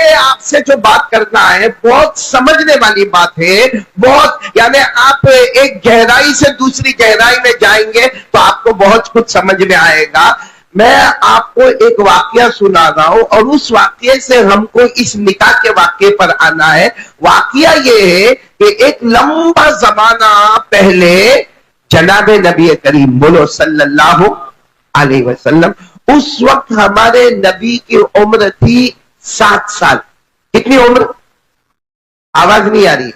मुझे आपसे जो बात करना है बहुत समझने वाली बात है, बहुत, यानी आप एक गहराई से दूसरी गहराई में जाएंगे तो आपको बहुत कुछ समझ में आएगा। मैं आपको एक वाकया सुना रहा हूं और उस वाकये से हमको इस निकाह के वाकये पर आना है। वाकया ये है कि एक लंबा जमाना पहले जनाबे नबी करीम बोलो सल्लल्लाहु अलैहि वसल्लम, उस वक्त हमारे नबी की उम्र थी 7 साल। कितनी उम्र? आवाज नहीं आ रही,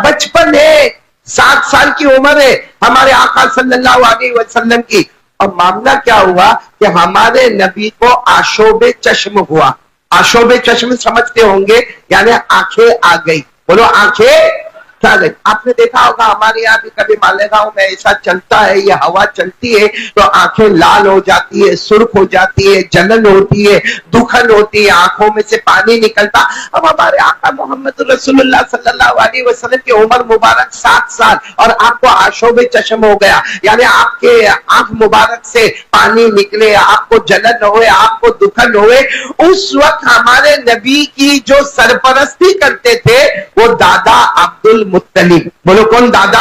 बचपन है, 7 साल की उम्र है हमारे आका सल्लल्लाहु अलैहि वसल्लम की। और मामला क्या हुआ कि हमारे नबी को आशोबे चश्म हुआ। आशोबे चश्म समझते होंगे, यानी आंखें आ गई। बोलो आंखें आ गई। आपने देखा होगा हमारे यहाँ भी कभी मालेगांव में ऐसा चलता है, ये हवा चलती है तो आंखें लाल हो जाती है, सुर्ख हो जाती है, जलन होती है, दुखन होती है, आंखों में से पानी निकलता। अब हमारे आका मोहम्मद रसूलुल्लाह सल्लल्लाहु अलैहि वसल्लम की उम्र मुबारक 7 साल और आपको आशोबे चश्म हो गया, यानी आपके आंख मुबारक से पानी निकले, आपको जलन होए, आपको दुखन होए। उस वक्त हमारे नबी की जो सरपरस्ती करते थे वो दादा अब्दुल मुत्तलिब। बोलो कौन दादा?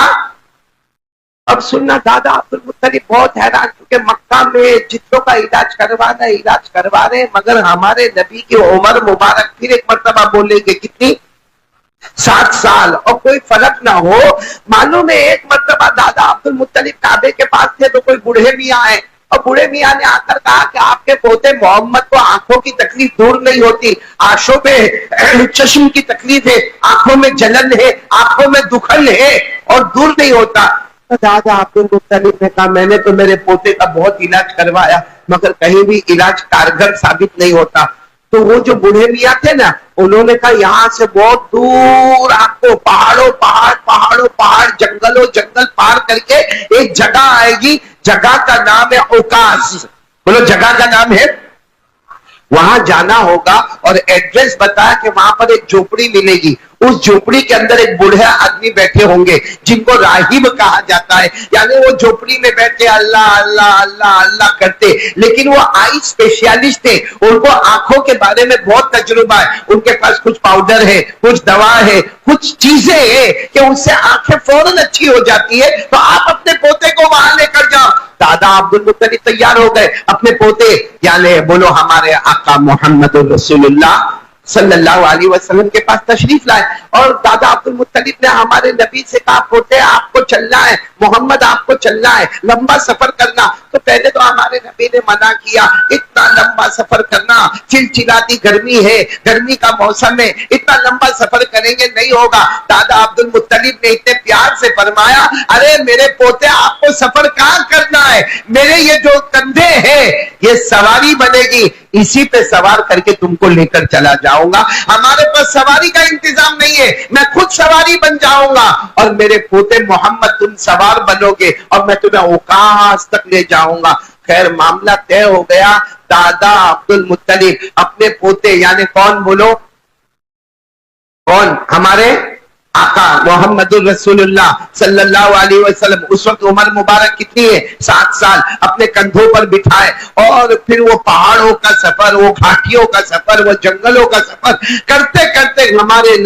अब सुनना, दादा अब्दुल मुत्तलिब बहुत हैरान, क्योंकि मक्का में जितनों का इलाज करवा रहे, मगर हमारे नबी की उम्र मुबारक फिर एक मर्तबा बोलेंगे कितनी? 7 साल, और कोई फर्क ना हो। मालूम है एक मर्तबा दादा अब्दुल मुत्तलिब काबे के पास थे तो कोई बूढ़े मियाँ आए और बूढ़े मियाँ ने आकर कहा कि आपके पोते मोहम्मद को आंखों की तकलीफ दूर नहीं होती, आशोबे चश्म की तकलीफ है, आंखों में जलन है, आंखों में दुखन है और दूर नहीं होता। तो दादा अब्दुल मुत्तलिब ने कहा मैंने तो मेरे पोते का बहुत इलाज करवाया मगर कहीं भी इलाज कारगर साबित नहीं होता। तो वो जो बूढ़े मियाँ थे ना, उन्होंने कहा यहाँ से बहुत दूर आपको पहाड़ों पहाड़, जंगलों जंगल पार करके एक जगह आएगी, जगह का नाम है ओकास। बोलो जगह का नाम है, वहां जाना होगा और एड्रेस बताया कि वहां पर एक झोपड़ी मिलेगी। उस झोपड़ी के अंदर एक बूढ़े आदमी बैठे होंगे जिनको राहिब कहा जाता है, यानी वो झोपड़ी में बैठे अल्लाह अल्लाह अल्लाह अल्लाह करते, लेकिन वो आई स्पेशलिस्ट थे, उनको आंखों के बारे में बहुत तजुर्बा है, उनके पास कुछ पाउडर है, कुछ दवा है, कुछ चीजें है कि उससे आंखें फौरन अच्छी हो जाती है। तो आप अपने पोते को वहां लेकर जाओ। दादा अब्दुल मुत्तलिब तैयार हो गए, अपने पोते यानी बोलो हमारे आका मोहम्मद रसूलुल्लाह सल्लल्लाहु अलैहि वसल्लम के पास तशरीफ लाए और दादा अब्दुल मुत्तलिब ने हमारे नबी से कहा पोते आपको चलना है, मोहम्मद आपको चलना है, लंबा सफर करना। तो पहले तो हमारे नबी ने मना किया, इतना लंबा सफर करना, चिलचिलाती गर्मी है, गर्मी का मौसम है, इतना लंबा सफर करेंगे नहीं होगा। दादा अब्दुल मुत्तलिब ने इतने प्यार से फरमाया अरे मेरे पोते आपको सफर कहां करना है, मेरे ये जो कंधे हैं ये सवारी बनेगी, इसी पे सवार करके तुमको लेकर चला जाऊंगा। हमारे पास सवारी का इंतजाम नहीं है, मैं खुद सवारी बन जाऊंगा और मेरे पोते मोहम्मद तुम सवार बनोगे और मैं तुम्हें ओकास तक ले जाऊंगा। खैर मामला तय हो गया। दादा अब्दुल मुत्तलिब अपने पोते यानी कौन बोलो, कौन? हमारे आका मोहम्मद रसूलुल्लाह सल्लल्लाहु अलैहि वसल्लम, उस वक्त उम्र मुबारक कितनी है? 7 साल, अपने कंधों पर बिठाए और फिर वो पहाड़ों का सफर, वो घाटियों का सफर, वो जंगलों का सफर करते करते हमारे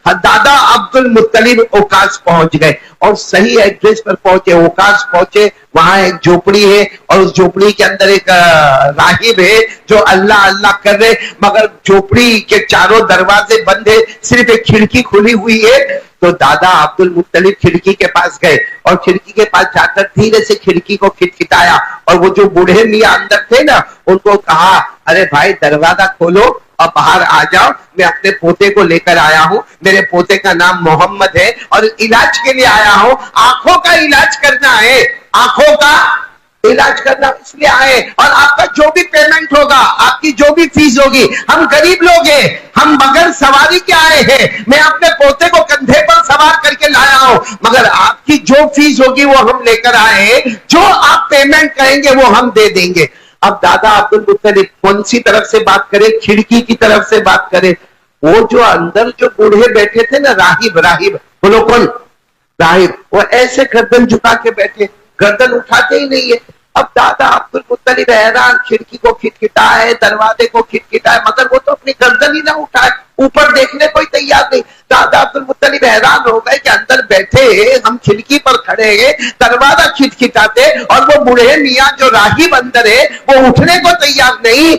दादा अब्दुल मुत्तलिब ओकास पहुंच गए और सही एड्रेस पर पहुंचे। ओकास पहुंचे, वहां एक झोपड़ी है और उस झोपड़ी के अंदर एक राहिब है जो अल्लाह अल्लाह कर रहे, मगर झोपड़ी के चारों दरवाजे बंद है, सिर्फ एक खिड़की खुली हुई है। तो दादा अब्दुल मुत्तलिब खिड़की के पास गए और खिड़की के पास जाकर धीरे से खिड़की को खिटखिटाया और वो जो बूढ़े मियाँ अंदर थे ना, उनको कहा अरे भाई दरवाजा खोलो और बाहर आ जाओ, मैं अपने पोते को लेकर आया हूं, मेरे पोते का नाम मोहम्मद है और इलाज के लिए आया हूं, आंखों का इलाज करना है, आंखों का इलाज करना इसलिए आए और आपका जो भी पेमेंट होगा, आपकी जो भी फीस होगी, हम गरीब लोग हैं, हम बगैर सवारी के आए हैं, मैं अपने पोते को कंधे पर सवार करके लाया हूं, मगर आपकी जो फीस होगी वो हम लेकर आए हैं, जो आप पेमेंट कहेंगे वो हम दे देंगे। अब दादा अब्दुल मुत्तलिब कौन सी तरफ से बात करें? खिड़की की तरफ से बात करें। वो जो अंदर जो बूढ़े बैठे थे ना, राहिब, राहिब बोलो कौन? राहिब, वो ऐसे गर्दन झुका के बैठे, गर्दन उठाते ही नहीं है। अब दादा अब्दुल मुत्तलिब हैरान, खिड़की को खिटखिटाए, दरवाजे को खिटखिटाए, मगर वो तो अपनी गर्दन ही ना उठाए, ऊपर देखने को ही तैयार नहीं। दादा अब्दुल मुत्तलिब हैरान हो गए कि अंदर बैठे हम खिड़की पर खड़े हैं, दरवाजा खिटखिटाते, और वो बूढ़े मियाँ जो राहिब अंदर है वो उठने को तैयार नहीं।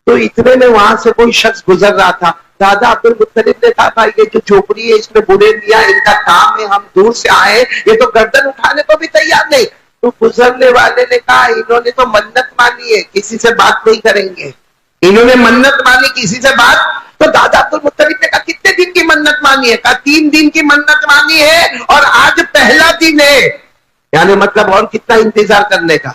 तो इतने में वहां से कोई शख्स गुजर रहा था। दादा अब्दुल मुत्तलिब ने कहा, भाई ये जो झोपड़ी है इसमें बूढ़े मियाँ, इनका काम है, हम दूर से आए, ये तो गर्दन उठाने को भी तैयार नहीं। तो गुजरने वाले ने कहा, इन्होंने तो मन्नत मानी है, किसी से बात नहीं करेंगे, इन्होंने मन्नत मानी, किसी से बात। तो दादा अब्दुल मुत्तलिब ने कहा, कितने दिन की मन्नत मानी है? कहा 3 दिन की मन्नत मानी है और आज पहला दिन है। यानी मतलब और कितना इंतजार करने का,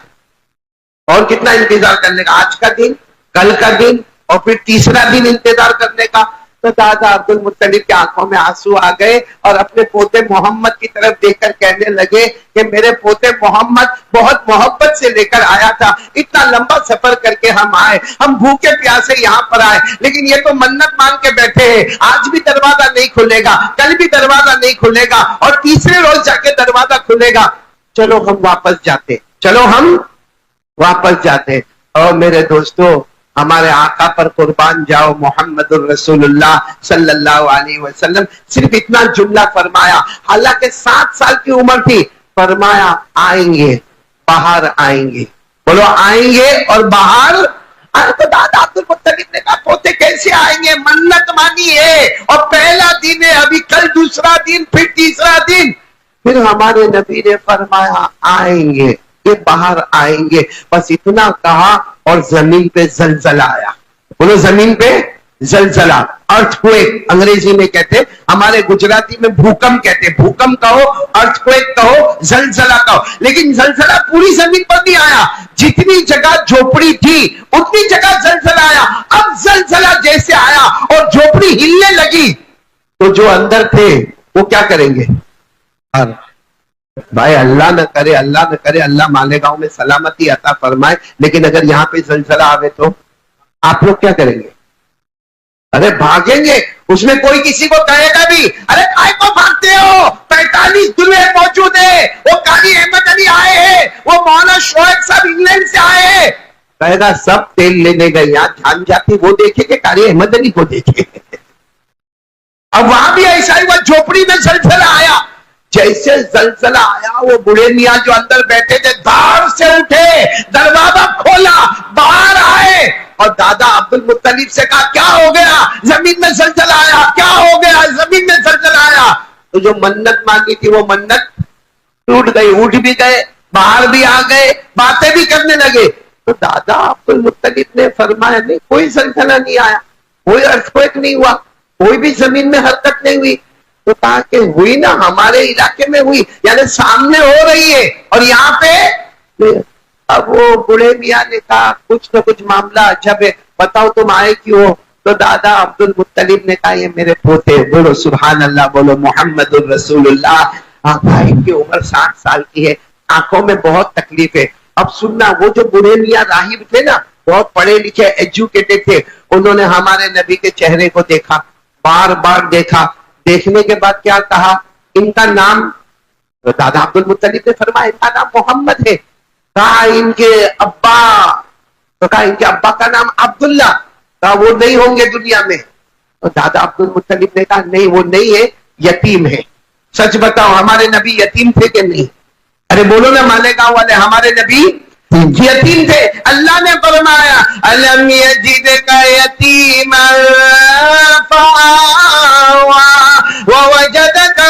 और कितना इंतजार करने का, आज का दिन, कल का दिन और फिर तीसरा दिन इंतजार करने का। तो दादा अब्दुल मुत्तलिब की आंखों में आंसू आ गए और अपने पोते मोहम्मद की तरफ देखकर कहने लगे कि मेरे पोते मोहम्मद बहुत मोहब्बत से लेकर आया था, इतना लंबा सफर करके हम आए, हम भूखे प्यासे यहाँ पर आए, लेकिन ये तो मन्नत मान के बैठे हैं, आज भी दरवाजा नहीं खुलेगा, कल भी दरवाजा नहीं खुलेगा और तीसरे रोज जाके दरवाजा खुलेगा। चलो हम वापस जाते, चलो हम वापस जाते। और मेरे दोस्तों, हमारे आका पर कुर्बान जाओ, मोहम्मदुर रसूलुल्लाह सल्लल्लाहु अलैहि वसल्लम सिर्फ इतना जुमला फरमाया, हालांकि 7 साल की उम्र थी, फरमाया आएंगे, बाहर आएंगे। बोलो आएंगे और बाहर आए। तो दादा अब्दुल मुत्तलिब ने कहा, पोते कैसे आएंगे, मन्नत मानी है और पहला दिन है, अभी कल दूसरा दिन, फिर तीसरा दिन। फिर हमारे नबी ने फरमाया आएंगे, ये बाहर आएंगे। बस इतना कहा और जमीन पे जलजला आया। बोलो जमीन पे जलजला, अर्थक्वेक अंग्रेजी में कहते, हमारे गुजराती में भूकंप कहते, भूकंप कहो, अर्थक्वेक कहो, जलजला कहो, लेकिन जलजला पूरी जमीन पर नहीं आया, जितनी जगह झोपड़ी थी उतनी जगह जलजला आया। अब जलजला जैसे आया और झोपड़ी हिलने लगी, तो जो अंदर थे वो क्या करेंगे? भाई अल्लाह न करे, अल्लाह न करे, अल्लाह मालेगांव में सलामती अता फरमाए, लेकिन अगर यहाँ पे जलजला आवे तो आप लोग क्या करेंगे? अरे भागेंगे, उसमें कोई किसी को कहेगा भी, अरे काय को भागते हो, 45 दुल्हे मौजूद है, वो कारी अहमद अली आए हैं, वो मौलाना शोएब साहब इंग्लैंड से आए हैं, कहेगा सब तेल लेने गए, यहाँ जान जाती वो देखे कि कारी अहमद अली को देखे। अब वहां भी ऐसा ही हुआ, झोपड़ी में जलजला आया। जैसे जलजला आया, वो बूढ़े मियाँ जो अंदर बैठे थे धार से उठे, दरवाजा खोला, बाहर आए और दादा अब्दुल मुत्तलिब से कहा, क्या हो गया? जमीन में जलजला आया, क्या हो गया? जमीन में जलजला आया। तो जो मन्नत मांगी थी वो मन्नत टूट गई, उठ भी गए, बाहर भी आ गए, बातें भी करने लगे। तो दादा अब्दुल मुत्तलिब ने फरमाया, नहीं कोई जलजला नहीं आया, कोई अर्थक्वेक नहीं हुआ, कोई भी जमीन में हरकत नहीं हुई। तो कहा कि हुई ना, हमारे इलाके में हुई, यानी सामने हो रही है और यहाँ पे। अब वो बूढ़े मियाँ ने कहा, कुछ तो कुछ मामला अजब है, बताओ तुम आए क्यों? तो दादा अब्दुल मुत्तलिब ने कहा, ये मेरे पोते, बोलो सुभान अल्लाह, बोलो मोहम्मदुर रसूलुल्लाह। भाई की उम्र 60 साल की है, आंखों में बहुत तकलीफ है। अब सुनना, वो जो बूढ़े मियाँ राहिब थे ना, बहुत पढ़े लिखे एजुकेटेड थे, उन्होंने हमारे नबी के चेहरे को देखा, बार बार देखा, देखने के बाद क्या कहा, इनका नाम? तो दादा अब्दुल मुत्तलिब ने फरमाया, इनका नाम मोहम्मद है। कहा इनके अब्बा? तो कहा इनके अब्बा का नाम अब्दुल्ला। कहा वो नहीं होंगे दुनिया में। तो दादा अब्दुल मुत्तलिब ने कहा, नहीं वो नहीं है, यतीम है। सच बताओ, हमारे नबी यतीम थे कि नहीं? अरे बोलो ना मालेगांव वाले, हमारे नबी यतीम थे। अल्लाह ने फरमाया, अलम यजिदका यतीमन फआवा व वजदका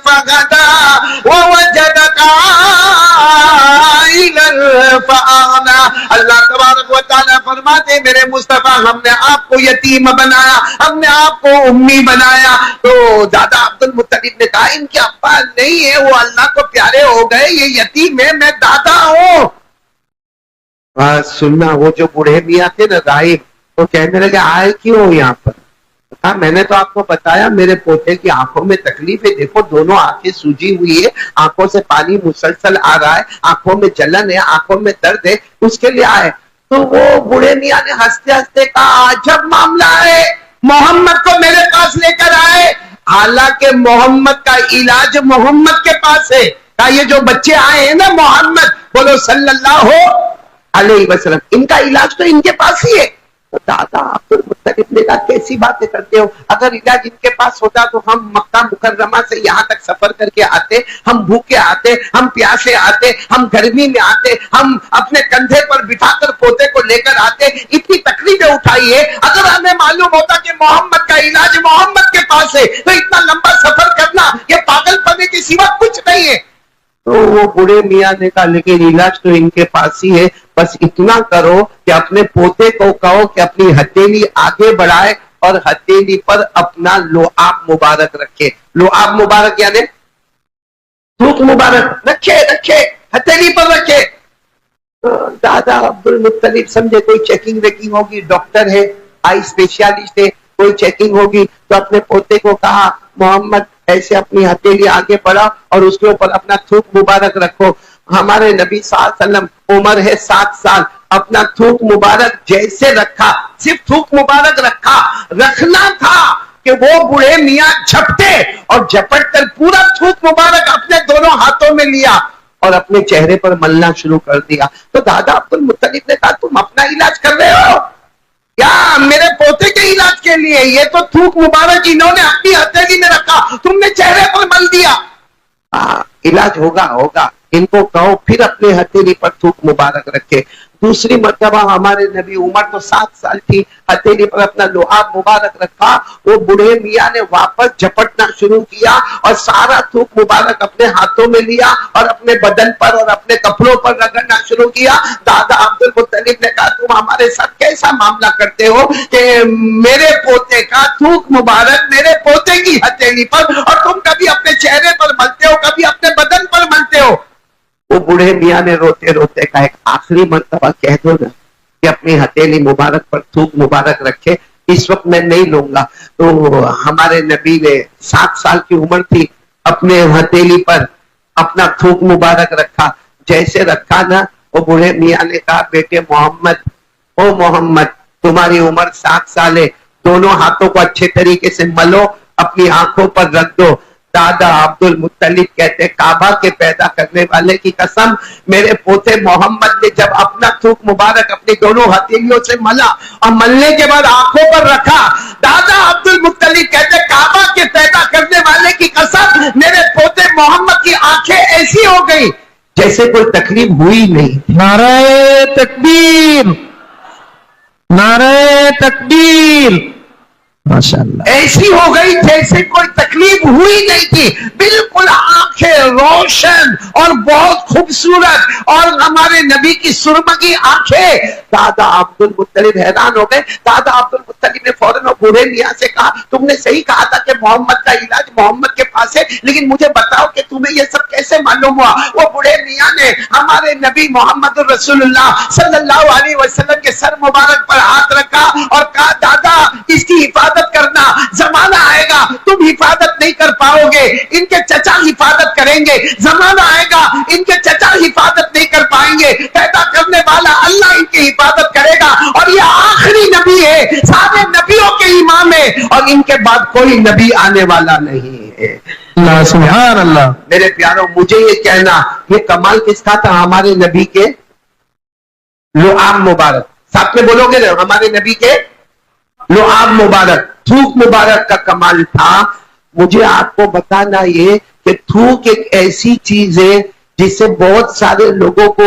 फगदा व वजदका आइलन फअगना। अल्लाह तबारक व तआला फरमाते, मेरे मुस्तफा हमने आपको यतीम बनाया, हमने आपको उम्मी बनाया। तो दादा अब्दुल मुत्तलिब ने कहा, इनके अब्बा नहीं है, वो अल्लाह को प्यारे हो गए, ये यतीम है, मैं दादा हूं। सुनना, वो जो बूढ़े मियाँ थे ना राहिब, वो कहने लगे, आए क्यों यहाँ पर? कहा मैंने तो आपको बताया, मेरे पोते की आंखों में तकलीफ है, देखो दोनों आंखें सूजी हुई है, आंखों से पानी मुसलसल आ रहा है, आंखों में जलन है, आंखों में दर्द है, उसके लिए आए। तो वो बूढ़े मियाँ ने हंसते हंसते कहा, अजब मामला है, मोहम्मद को मेरे पास लेकर आए, हालांकि मोहम्मद का इलाज मोहम्मद के पास है। का ये जो बच्चे आए हैं ना मोहम्मद, बोलो सल्लल्लाहु अलैहि वसल्लम, इनका इलाज तो इनके पास ही है। तो दादा अब्दुल मुत्तलिब ने कहा कैसी बातें करते हो, अगर इलाज इनके पास होता तो हम मक्का मुकर्रमा से यहाँ तक सफर करके आते, हम भूखे आते, हम प्यासे आते, हम गर्मी में आते, हम अपने कंधे पर बिठाकर पोते को लेकर आते, इतनी तकलीफें उठाई है। अगर हमें मालूम होता कि मोहम्मद का इलाज मोहम्मद के पास है तो इतना लंबा सफर करना ये पागलपने के सिवा कुछ नहीं है। तो वो बूढ़े मियाँ ने कहा लेकिन इलाज तो इनके पास ही है, बस इतना करो कि अपने पोते को कहो कि अपनी हथेली आगे बढ़ाए और हथेली पर अपना लुआब मुबारक रखे। लुआब मुबारक यानी थूक मुबारक रखे रखे हथेली पर रखे। तो दादा अब्दुल मुत्तलिब समझे कोई चेकिंग वेकिंग होगी, डॉक्टर है, आई स्पेशलिस्ट है, कोई चेकिंग होगी, तो अपने पोते को कहा मोहम्मद ऐसे अपनी हथेली आगे बढ़ा और उसके ऊपर अपना थूक मुबारक रखो। हमारे नबी सल्लल्लाहु अलैहि वसल्लम उम्र है 7 साल, अपना थूक मुबारक जैसे रखा, सिर्फ थूक मुबारक रखा, रखना था कि वो बूढ़े मियाँ झपटे और झपट कर पूरा थूक मुबारक अपने दोनों हाथों में लिया और अपने चेहरे पर मलना शुरू कर दिया। तो दादा अब्दुल मुत्तलिब ने कहा तुम अपना इलाज कर रहे हो क्या मेरे पोते के इलाज के लिए? ये तो थूक मुबारक इन्होंने अपनी हथेली में रखा, तुमने चेहरे पर मल दिया। इलाज होगा होगा, इनको कहो फिर अपने हथेली पर थूक मुबारक रखे। दूसरी मर्तबा हमारे नबी, उम्र तो 7 साल थी, हथेली पर अपना लुआब मुबारक रखा, वो बूढ़े मियाँ ने वापस झपटना शुरू किया और सारा थूक मुबारक अपने हाथों में लिया और अपने बदन पर और अपने कपड़ों पर रगड़ना शुरू किया। दादा अब्दुल मुत्तलिब ने कहा तुम हमारे साथ कैसा मामला करते हो कि मेरे पोते का थूक मुबारक मेरे पोते की हथेली पर और तुम कभी अपने चेहरे पर मलते हो, कभी अपने बदन पर मलते हो। वो बूढ़े मियाँ ने रोते रोते कहा एक आखिरी मर्तबा कह दो ना कि अपनी हथेली मुबारक पर थूक मुबारक रखे, इस वक्त मैं नहीं लूंगा। तो हमारे नबी ने 7 साल की उम्र थी, अपने हथेली पर अपना थूक मुबारक रखा, जैसे रखा ना वो बूढ़े मियाँ ने कहा बेटे मोहम्मद, ओ मोहम्मद तुम्हारी उम्र 7 साल है, दोनों हाथों को अच्छे तरीके से मलो, अपनी आंखों पर रख दो। दादा अब्दुल मुत्तलिब कहते काबा के पैदा करने वाले की कसम, मेरे पोते मोहम्मद ने जब अपना थूक मुबारक अपनी दोनों हथेलियों से मला और मलने के बाद आंखों पर रखा, दादा अब्दुल मुत्तलिब कहते काबा के पैदा करने वाले की कसम, मेरे पोते मोहम्मद की आंखें ऐसी हो गई जैसे कोई तकलीफ हुई नहीं। नारे तकबीर, नारे तकबीर, माशाअल्लाह। ऐसी हो गई जैसे कोई तकलीफ हुई नहीं थी, बिल्कुल आंखें रोशन और बहुत खूबसूरत और हमारे नबी की सुरमगी आंखें। दादा अब्दुल मुत्तलिब हैरान हो गए। दादा अब्दुल मुत्तलिब ने फौरन बूढ़े मियाँ से कहा तुमने सही कहा था कि मोहम्मद का इलाज मोहम्मद के पास है, लेकिन मुझे बताओ कि तुम्हें ये सब कैसे मालूम हुआ? वो बूढ़े मियाँ ने हमारे नबी मोहम्मद रसूलुल्लाह सल्लल्लाहु अलैहि वसल्लम के सर मुबारक पर हाथ रखा और कहा दादा इसकी हिफाजत करना, जमाना आएगा तुम हिफाजत नहीं कर पाओगे, इनके चचा हिफाजत करेंगे, जमाना आएगा इनके चचा हिफाजत नहीं कर पाएंगे, पैदा करने वाला अल्लाह इनकी हिफाजत करेगा और ये आखिरी नबी है, सारे नबियों के इमाम है और इनके बाद कोई नबी आने वाला नहीं है। अल्लाह सुभान अल्लाह। मेरे प्यारों मुझे ये कहना, ये कमाल किसका था? हमारे नबी के लुआब मुबारक। साथ में बोलोगे ना, हमारे नबी के लुआब मुबारक, थूक मुबारक का कमाल था। मुझे आपको बताना ये कि थूक एक ऐसी चीज है जिससे बहुत सारे लोगों को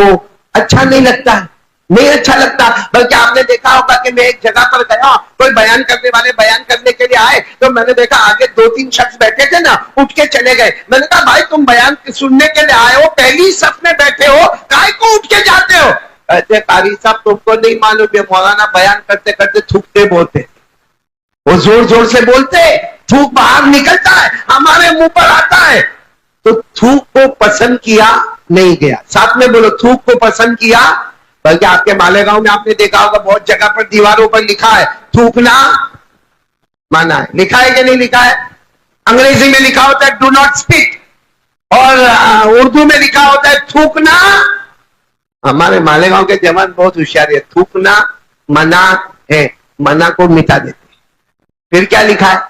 अच्छा नहीं लगता है, नहीं अच्छा लगता। बल्कि आपने देखा होगा कि मैं एक जगह पर गया, कोई बयान करने वाले बयान करने के लिए आए तो मैंने देखा आगे 2-3 शख्स बैठे थे ना, उठ के चले गए। मैंने कहा भाई तुम बयान सुनने के लिए आए हो, पहली सफ में बैठे हो, काहे को उठ के जाते हो? कहते कारी साहब तुमको नहीं मालूम, ये मौलाना बयान करते करते थूकते बोलते, वो जोर जोर से बोलते, थूक बाहर निकलता है, हमारे मुंह पर आता है। तो थूक को पसंद किया नहीं गया। साथ में बोलो थूक को पसंद किया। बल्कि आपके मालेगांव में आपने देखा होगा बहुत जगह पर दीवारों पर लिखा है थूकना माना है। लिखा है कि नहीं लिखा है? अंग्रेजी में लिखा होता है डू नॉट स्पीक और उर्दू में लिखा होता है थूकना। हमारे मालेगांव के जवान बहुत होशियार है, थूकना मना है, मना को मिटा देते। फिर क्या लिखा है?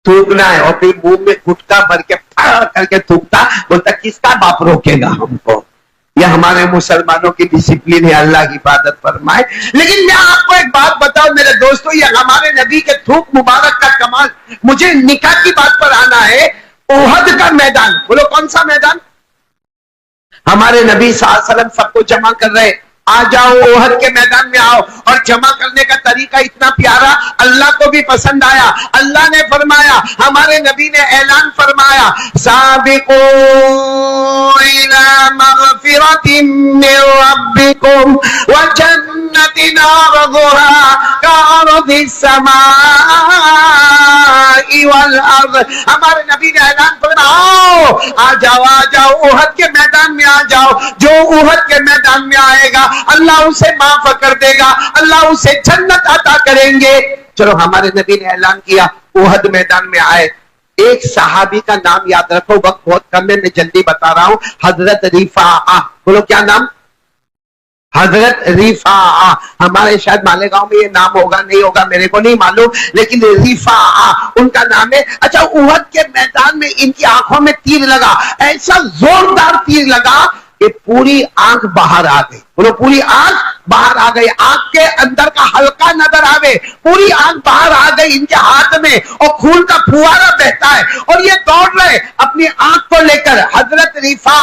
थूकना है और फिर मुंह में गुटका भर के फाड़ करके थूकता, बोलता किसका बाप रोकेगा हमको। यह हमारे मुसलमानों की डिसिप्लिन है, अल्लाह की इबादत फरमाए। लेकिन मैं आपको एक बात बताऊं मेरे दोस्तों, ये हमारे नबी के थूक मुबारक का कमाल। मुझे निकाह की बात पर आना है। ओहद का मैदान, बोलो कौन सा मैदान? हमारे नबी सल्लल्लाहु अलैहि वसल्लम सबको जमा कर रहे, आ जाओ ओहद के मैदान में आओ। और जमा करने का तरीका इतना प्यारा, अल्लाह को भी पसंद आया। अल्लाह ने फरमाया, हमारे नबी ने ऐलान फरमाया, साबिकू इला मगफिरतिन मिन रब्बिकुम व जन्नतिन अर्दुहा कअर्दिस समाई वल अर्द। हमारे नबी ने ऐलान फरमाया, आ जाओ ओहद के मैदान में आ जाओ। जो ओहद के मैदान में आएगा अल्लाह उसे माफ कर देगा, अल्लाह उसे जन्नत अता करेंगे। चलो हमारे नबी ने ऐलान किया, ओहद मैदान में आए। एक सहाबी का नाम याद रखो, वक्त बहुत कम है, मैं जल्दी बता रहा हूं। हजरत रिफा, बोलो क्या नाम? हजरत रिफा। हमारे शायद मालेगांव में ये नाम होगा नहीं होगा मेरे को नहीं मालूम, लेकिन रिफा उनका नाम है। अच्छा, ओहद के मैदान में इनकी आंखों में तीर लगा, ऐसा जोरदार तीर लगा कि पूरी आंख बाहर आ गई। बोलो पूरी आंख बाहर आ गई, आंख के अंदर का हल्का नजर आवे, पूरी आंख बाहर आ गई इनके हाथ में, और खून का फुवारा बहता है। और ये दौड़ रहे अपनी आंख को लेकर, हजरत रिफा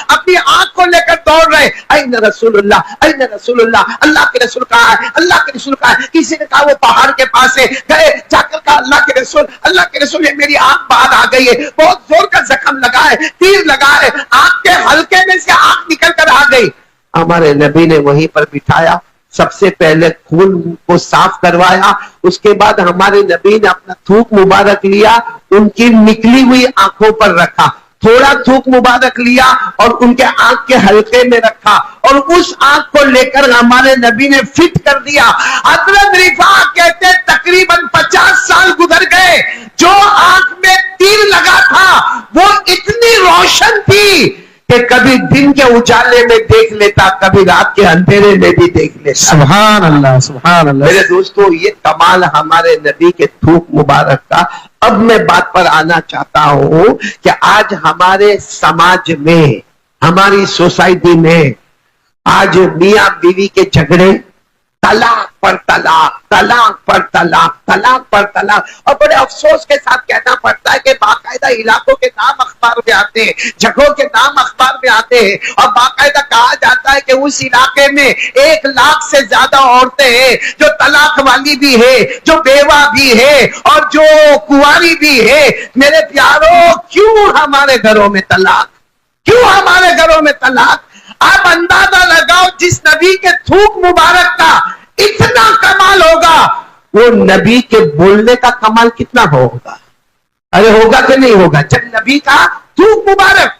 अपनी आंख को लेकर दौड़ रहे। ऐन रसूलुल्लाह, ऐन रसूलुल्लाह, अल्लाह के रसूल कहाँ है, अल्लाह के रसूल कहाँ है? किसी ने कहा वो पहाड़ के पास है। गए, जाकर कहा अल्लाह के रसूल, अल्लाह के रसूल, ये मेरी आंख बाहर आ गई है, बहुत जोर का जख्म लगा है, तीर लगा है, आंख के हल्के में से आंख निकल कर आ गई। हमारे नबी ने वहीं पर बिठाया, सबसे पहले खून को साफ करवाया, उसके बाद हमारे नबी ने अपना थूक मुबारक लिया, उनकी निकली हुई आंखों पर रखा, थोड़ा थूक मुबारक लिया और उनके आंख के हल्के में रखा, और उस आंख को लेकर हमारे नबी ने फिट कर दिया। हजरत रिफा कहते तकरीबन 50 साल गुजर गए, जो आंख में तीर लगा था वो इतनी रोशन थी कि कभी दिन के उजाले में देख लेता, कभी रात के अंधेरे में भी देख लेता। सुभान अल्लाह, सुभान अल्लाह। मेरे दोस्तों, ये कमाल हमारे नबी के थूक मुबारक का। अब मैं बात पर आना चाहता हूं कि आज हमारे समाज में, हमारी सोसाइटी में आज मियां बीवी के झगड़े, तलाक पर तलाक, तलाक पर तलाक, तलाक पर तलाक। और बड़े अफसोस के साथ कहना पड़ता है कि बाकायदा इलाकों के नाम अखबार में आते हैं, जगहों के नाम अखबार में आते हैं, और बाकायदा कहा जाता है कि उस इलाके में 1 लाख से ज्यादा औरतें हैं जो तलाक वाली भी है, जो बेवा भी है और जो कुंवारी भी है। मेरे प्यारों, क्यों हमारे घरों में तलाक, क्यों हमारे घरों में तलाक? आप अंदाजा लगाओ, जिस नबी के थूक मुबारक का इतना कमाल होगा, वो नबी के बोलने का कमाल कितना होगा? अरे होगा कि नहीं होगा? जब नबी का थूक मुबारक,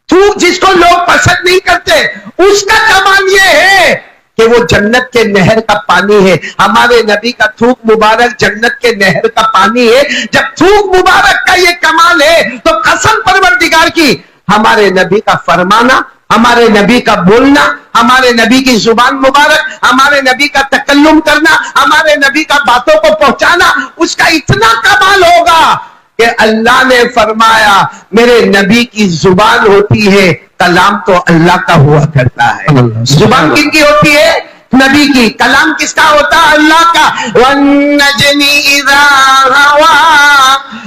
थूक जिसको लोग पसंद नहीं करते, उसका कमाल ये है कि वो जन्नत के नहर का पानी है। हमारे नबी का थूक मुबारक जन्नत के नहर का पानी है। जब थूक मुबारक का ये कमाल है तो कसम परवरदिगार की, हमारे नबी का फरमाना, हमारे नबी का बोलना, हमारे नबी की जुबान मुबारक, हमारे नबी का तकल्लुम करना, हमारे नबी का बातों को पहुंचाना, उसका इतना कमाल होगा कि अल्लाह ने फरमाया मेरे नबी की जुबान होती है, कलाम तो अल्लाह का हुआ करता है। जुबान किनकी होती है? नबी की। कलाम किसका होता है? अल्लाह का। वन्नजमी इज़ा हवा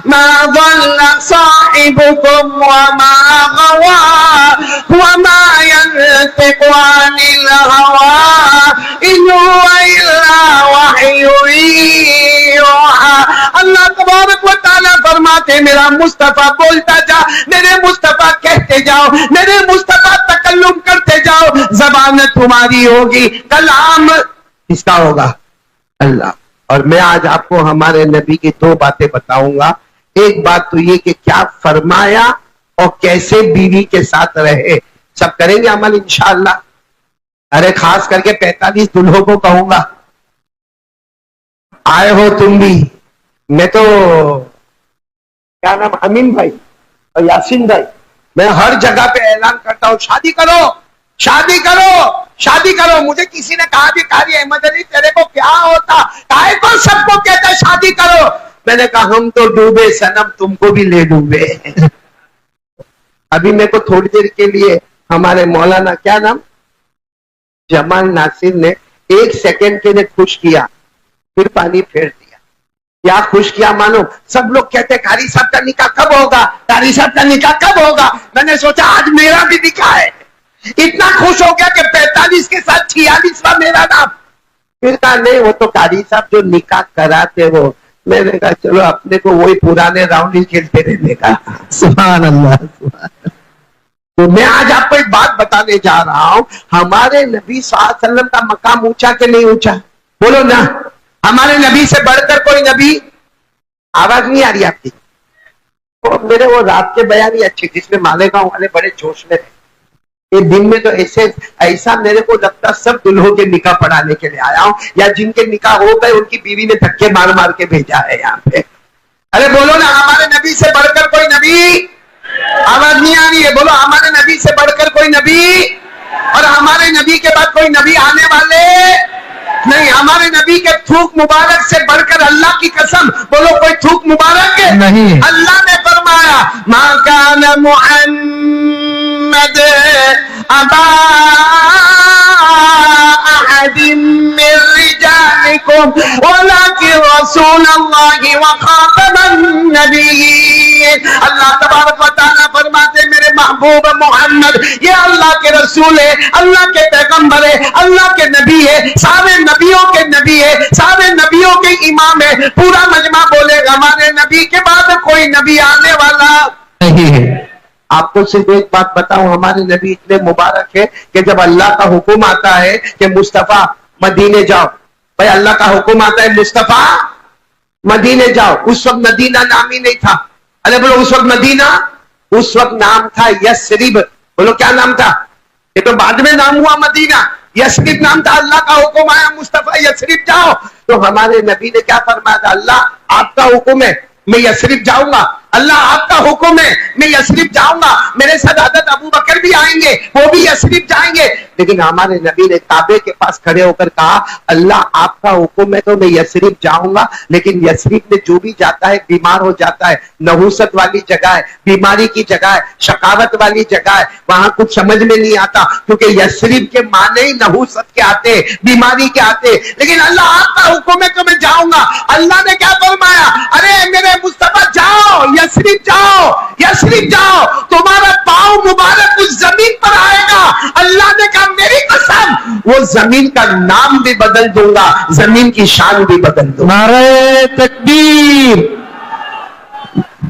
मा ज़ल्ला साहिबुकुम व मा गवा व मा यंतिक़ु अनिल हवा इन हुवा इल्ला वह्युन यूहा। अल्लाह तबारक व तआला फरमाते मेरा मुस्तफा बोलता जा, मेरे मुस्तफा कहते जाओ, मेरे मुस्तफा तकल्लुम करते जाओ, ज़बान तुम्हारी होगी, कलाम किसका होगा? अल्लाह। और मैं आज आपको हमारे नबी की 2 बातें बताऊंगा। एक बात तो ये कि क्या फरमाया और कैसे बीवी के साथ रहे, सब करेंगे अमल इंशाअल्लाह। अरे खास करके 45 दुल्हों को कहूंगा, आए हो तुम भी। मैं तो क्या नाम, अमीन भाई और यासीन भाई, मैं हर जगह पे ऐलान करता हूं शादी करो, शादी करो, शादी करो। मुझे किसी ने कहा भी कारी अहमद अली तेरे को क्या होता, काहे को सबको कहता है शादी करो? मैंने कहा हम तो डूबे सनम, तुमको भी ले डूबे। अभी मेरे को थोड़ी देर के लिए हमारे मौलाना, क्या नाम, जमाल नासिर ने 1 सेकंड के लिए खुश किया, फिर पानी फेर दिया। क्या खुश किया मानो, सब लोग कहते कारी साहब का निकाह कब होगा, कारी साहब का निकाह कब होगा। मैंने सोचा आज मेरा भी निकाह है। इतना खुश हो गया कि 45 के साथ 46वां मेरा नाम। फिर कहा नहीं, वो तो कारी साहब जो निकाह कराते वो। मैंने कहा चलो अपने को वही पुराने राउंड ही खेलते रहने का। सुभान अल्लाह। तो मैं आज आपको एक बात बताने जा रहा हूं, हमारे नबी सल्लल्लाहु अलैहि वसल्लम का मकाम ऊंचा कि नहीं ऊंचा, बोलो ना। हमारे नबी से बढ़कर कोई नबी, आवाज नहीं आ रही आपकी, तो मेरे वो रात के बयान ही अच्छे, जिसमें मालेगांव वाले बड़े जोश में थे। दिन में तो ऐसा मेरे को लगता सब दुल्हों के निकाह पढ़ाने के लिए आया हूं, या जिनके निकाह हो गए उनकी बीवी ने धक्के मार मार के भेजा है यहाँ पे। अरे बोलो ना, हमारे नबी से बढ़कर कोई नबी, आवाज नहीं आ रही है, बोलो हमारे नबी से बढ़कर कोई नबी, और हमारे नबी के बाद कोई नबी आने वाले नहीं। हमारे नबी के थूक मुबारक से बढ़कर अल्लाह की कसम, बोलो कोई थूक मुबारक नहीं। अल्लाह ने फरमाया मा कान मुहम्मद अबा अहदिन मिन रिजालिकुम वलाकिन रसूलुल्लाहि व खातमन नबिय्यीन। अल्लाह तबारक व तआला फरमाते मेरे महबूब मोहम्मद ये अल्लाह के रसूल है, अल्लाह के पैगंबर है, अल्लाह के नबी है, सारे नबियों के नबी है, सारे नबियों के इमाम है। पूरा मजमा बोलेगा हमारे नबी के बाद कोई नबी आने वाला नहीं है। आपको सिर्फ एक बात बताऊं, हमारे नबी इतने मुबारक है कि जब अल्लाह का हुक्म आता है कि मुस्तफा मदीने जाओ, भाई अल्लाह का हुक्म आता है मुस्तफा मदीने जाओ, उस वक्त मदीना नाम ही नहीं था। अरे बोलो उस वक्त मदीना, उस वक्त नाम था यस्रिब। बोलो क्या नाम था, ये तो बाद में नाम हुआ मदीना। यस्रिब नाम था, अल्लाह का हुक्म आया मुस्तफा यस्रिब जाओ, तो हमारे नबी ने क्या फरमाया था, अल्लाह आपका हुक्म है मैं यस्रिब जाऊंगा, अल्लाह आपका हुक्म है मैं यस्रिब जाऊंगा। मेरे साथ हज़रत अबू बकर भी आएंगे, वो भी यस्रिब जाएंगे। लेकिन हमारे नबी ने काबे के पास खड़े होकर कहा अल्लाह आपका हुक्म है तो मैं यस्रिब जाऊंगा, लेकिन यस्रिब में जो भी जाता है बीमार हो जाता है, नहुसत वाली जगह है, बीमारी की जगह है, शकावत वाली जगह है, वहां कुछ समझ में नहीं आता, क्योंकि यस्रिब के माने ही नहुसत के आते, बीमारी के आते। लेकिन अल्लाह आपका हुक्म है तो मैं जाऊंगा। अल्लाह ने क्या फरमाया, अरे मेरे मुस्तफा जाओ यस्रिब जाओ, यस्रिब जाओ, तुम्हारा पांव मुबारक उस जमीन पर आएगा। अल्लाह ने कहा मेरी कसम वो जमीन का नाम भी बदल दूंगा, जमीन की शान भी बदल दूंगा। नारे तकबीर।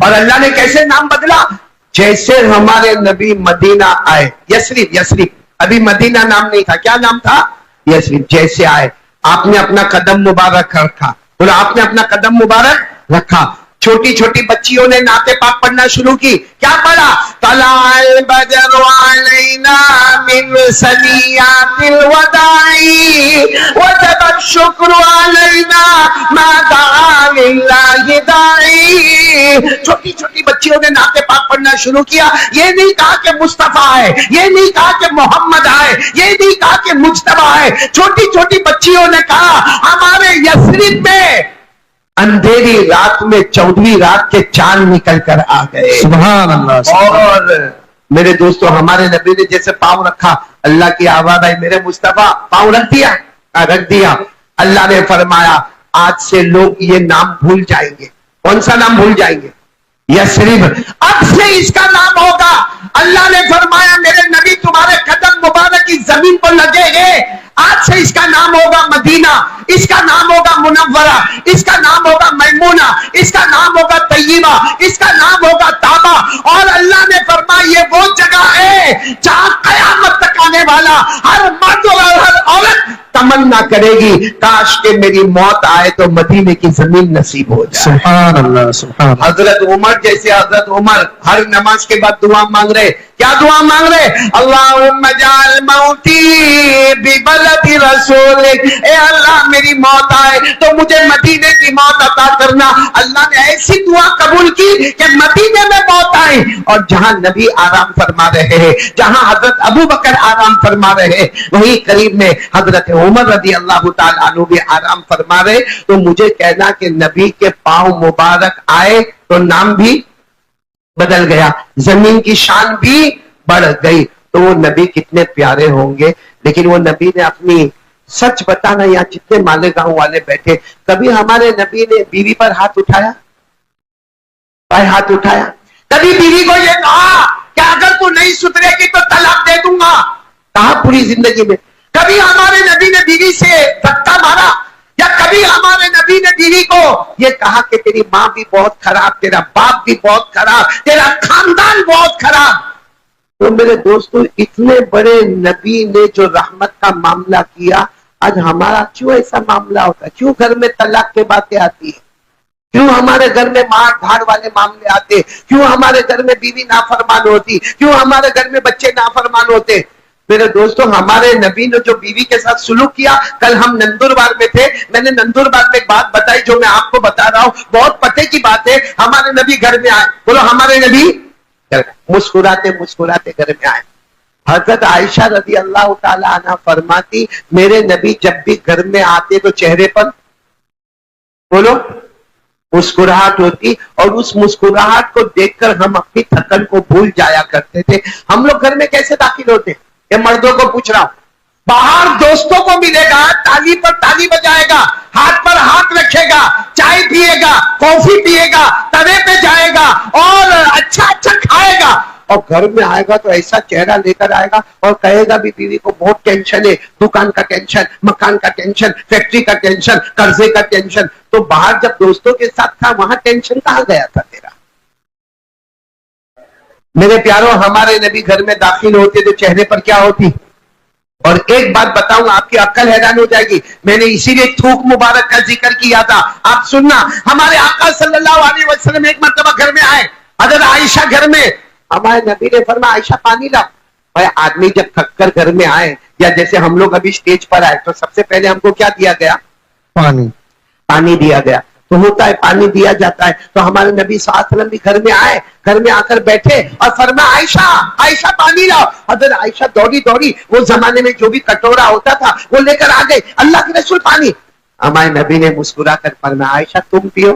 और अल्लाह ने कैसे नाम बदला, जैसे हमारे नबी मदीना आए, यस्रिब, यस्रिब अभी मदीना नाम नहीं था, क्या नाम था, यस्रिब। जैसे आए आपने अपना कदम मुबारक रखा, बोला आपने अपना कदम मुबारक रखा। छोटी छोटी बच्चियों ने नाते पाक पढ़ना शुरू की, क्या पढ़ा, तलाल बदर अलैना मिन सनियातिल वदाई वजब शुक्र अलैना मा दआ लिल्लाहि दाई। छोटी छोटी बच्चियों ने नाते पाक पढ़ना शुरू किया। ये नहीं कहा कि मुस्तफा है, ये नहीं कहा कि मोहम्मद आए, ये नहीं कहा कि मुज्तबा है। छोटी छोटी बच्चियों ने कहा हमारे यस्रिब में अंधेरी रात में 14वीं रात के चांद निकल कर आ गए। सुभान अल्लाह। और मेरे दोस्तों हमारे नबी ने जैसे पांव रखा, अल्लाह की आवाज आई मेरे मुस्तफा पांव रख दिया, रख दिया। अल्लाह ने फरमाया आज से लोग ये नाम भूल जाएंगे। कौन सा नाम भूल जाएंगे, यस्रिब। अब से इसका नाम होगा, अल्लाह ने फरमाया मेरे नबी तुम्हारे कदम मुबारक की जमीन पर लगे हैं, आज से इसका नाम होगा मदीना, इसका नाम होगा मुनव्वरा, इसका नाम होगा मैमूना, इसका नाम होगा तय्यबा, इसका नाम होगा ताबा। और अल्लाह ने फरमाया ये वो जगह है जहां कयामत तक आने वाला हर मर्द और हर औरत तमन्ना करेगी काश के मेरी मौत आए तो मदीने की जमीन नसीब हो जाए। सुभान अल्लाह, सुभान। हजरत उमर जैसे, हजरत उमर हर नमाज के बाद दुआ मांग रहे, क्या दुआ मांग रहे, अल्लाहुम्मा जाल मौती बिबलदी रसूलिक, ए अल्लाह मेरी मौत आए तो मुझे मदीने की मौत अता करना। अल्लाह ने ऐसी दुआ कबूल की कि मदीने में मौत आई, और जहां नबी आराम फरमा रहे हैं, जहां हजरत अबू बकर आराम फरमा रहे हैं, वहीं करीब में हजरत उमर रज़ी अल्लाह तआला अन्हु भी आराम फरमा रहे। तो मुझे कहना कि नबी के पांव मुबारक आए तो नाम भी बदल गया, जमीन की शान भी बढ़ गई। तो वो नबी कितने प्यारे होंगे। लेकिन वो नबी ने अपनी, सच बताना, यहाँ जितने मालेगांव वाले बैठे, कभी हमारे नबी ने बीवी पर हाथ उठाया? भाई हाथ उठाया? कभी बीवी को ये कहा कि अगर तू नहीं सुधरेगी तो तलाक दे दूंगा? कहा पूरी जिंदगी में? कभी हमारे नबी ने बीवी से धक्का मारा? या कभी हमारे नबी ने बीवी को ये कहा कि तेरी माँ भी बहुत खराब, तेरा बाप भी बहुत खराब, तेरा खानदान बहुत खराब? तो मेरे दोस्तों, इतने बड़े नबी ने जो रहमत का मामला किया, आज हमारा क्यों ऐसा मामला होता है? क्यों घर में तलाक की बातें आती है? क्यों हमारे घर में मार धाड़ वाले मामले आते? क्यों हमारे घर में बीवी नाफरमान होती? क्यों हमारे घर में बच्चे नाफरमान होते? मेरे दोस्तों, हमारे नबी ने जो बीवी के साथ सुलूक किया, कल हम नंदुरबार में थे, मैंने नंदुरबार में एक बात बताई जो मैं आपको बता रहा हूं, बहुत पते की बात है। हमारे नबी घर में आए, बोलो हमारे नबी मुस्कुराते मुस्कुराते घर में आए। हजरत आयशा रज़ी अल्लाह तआला अन्हा फरमाती, मेरे नबी जब भी घर में आते तो चेहरे पर, बोलो, मुस्कुराहट होती, और उस मुस्कुराहट को देखकर हम अपनी थकन को भूल जाया करते थे। हम लोग घर में कैसे दाखिल होते? ये मर्दों को पूछ रहा हूं। बाहर दोस्तों को मिलेगा, ताली पर ताली बजाएगा, हाथ पर हाथ रखेगा, चाय पिएगा, कॉफी पिएगा, तवे पे जाएगा और अच्छा अच्छा खाएगा, और घर में आएगा तो ऐसा चेहरा लेकर आएगा और कहेगा भी बीवी को बहुत टेंशन है, दुकान का टेंशन, मकान का टेंशन, फैक्ट्री का टेंशन, कर्जे का टेंशन। तो बाहर जब दोस्तों के साथ था, वहां टेंशन कहां गया था तेरा? मेरे प्यारों, हमारे नबी घर में दाखिल होते तो चेहरे पर क्या होती? और एक बात बताऊंगा, आपकी अक्ल हैरान हो जाएगी, मैंने इसीलिए थूक मुबारक का जिक्र किया था। आप सुनना, हमारे आका सल्लल्लाहु अलैहि वसल्लम एक मर्तबा घर में आए, हजरत आयशा घर में, हमारे नबी ने फरमाया आयशा पानी लाओ। भाई आदमी जब थक कर घर में आए, या जैसे हम लोग अभी स्टेज पर आए, तो सबसे पहले हमको क्या दिया गया? पानी। पानी दिया गया तो होता है, पानी दिया जाता है। तो हमारे नबी सल्लल्लाहु अलैहि वसल्लम भी घर में आए, घर में आकर बैठे और फरमाया आयशा, आयशा पानी लाओ। हजरत आयशा दौड़ी दौड़ी, वो जमाने में जो भी कटोरा होता था वो लेकर आ गई, अल्लाह के रसूल पानी। हमारे नबी ने मुस्कुरा कर फरमाया आयशा तुम पियो।